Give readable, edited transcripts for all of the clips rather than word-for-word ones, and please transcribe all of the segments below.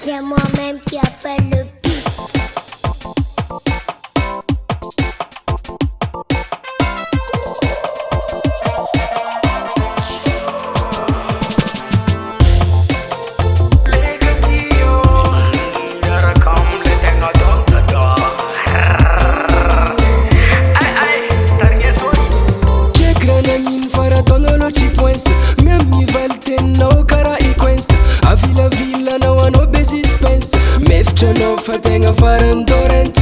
C'est moi-même qui a fait le beat. Même ni valte no cara I quensta a villa no ano besi spence meftra no fatenga farandorent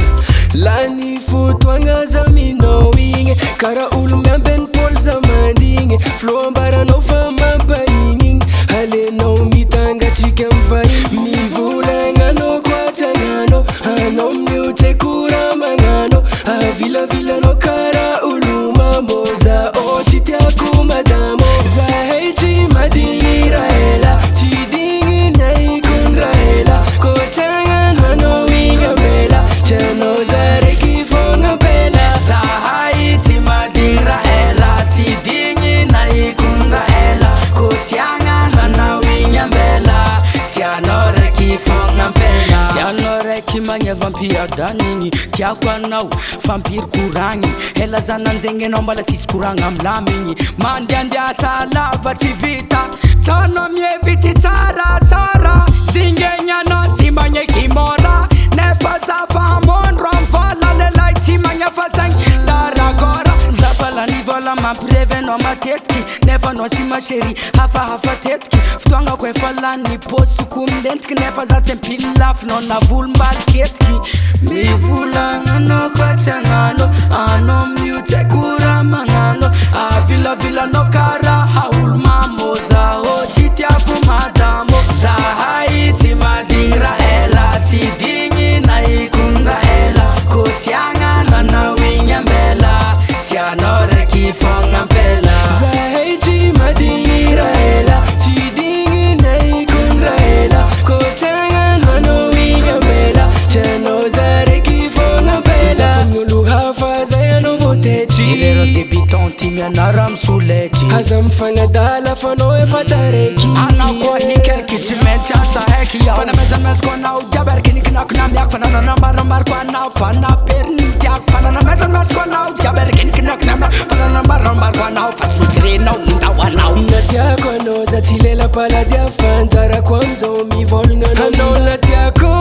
lani futwanga zamino winge cara ul memben pol zamandinge flow bara no fama painging ale no mitanga chikem vai mi vulenga no kwachangano ano mute kura mangano a villa no cara uluma moza o chitia kumadamo LAHETY madigny haila tsy digny nay kun haila ko tsagna no igna mela chano zareki fonga bela LAHETY madigny haila tsy digny nay kun haila ko tsagna no igna mela tiano reki fonga bela tiano reki magnevam-piadanigny tiako anao fampiry koragny ela zananzegny anao mbala tsisy koragna amlamigny mandiandiasa lava tsy vita tsano mievity tsarasara zingenyanao tsy magneky mora nefa zafa mondro amvola lelay tsy magnefa saigny daragora zafalany vola mampirevynao matetiky nefa anao sy mashery hafahafa tetiky fotoagnako efa lany posoko milentiky nefa za tsy ampilafynao na volombali ketiky mivolagna kwatsangano ano miutsy kura magnano avilavilanao kara haolo mamoza o tsy tiako madamo LAHETY madigny haila tsy digny nay kun haila ko tiagna nanao igny ambela tianao raiky fogna ampela LAHETY madigny haila tsy digny nay kun haila ko tiagna nanao igny ambela tianao zaraiky fogna ampela fanolo hafa zay a Nouveauté ireo debutanty mianara misoletry aza mifagnadala fanao efa tareky anao koa nikaiky tsy maintsy asa haiky iaho fanamezanmezako anao jiaby ariky nikinakina miako fanananambarambariko anao fanaperiny tiako fananamezanmezako anao jiaby ariky nikinakina miako fananambarambariko anao fa tsy fijerenao ndao anao na tiako anao za tsy lela paladia fanjarako amizao mivolagna anao na tiako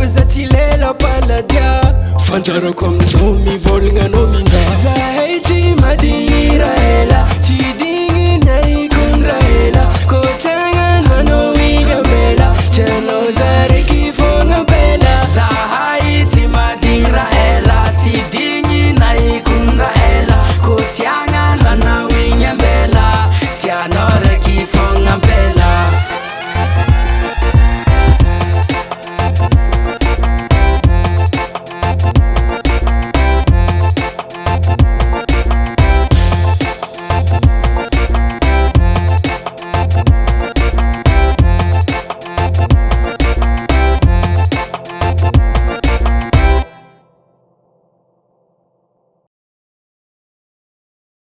za tsy lela paladia fanjarako amizao mivolagna anao minda LAHETY madigny haila tsy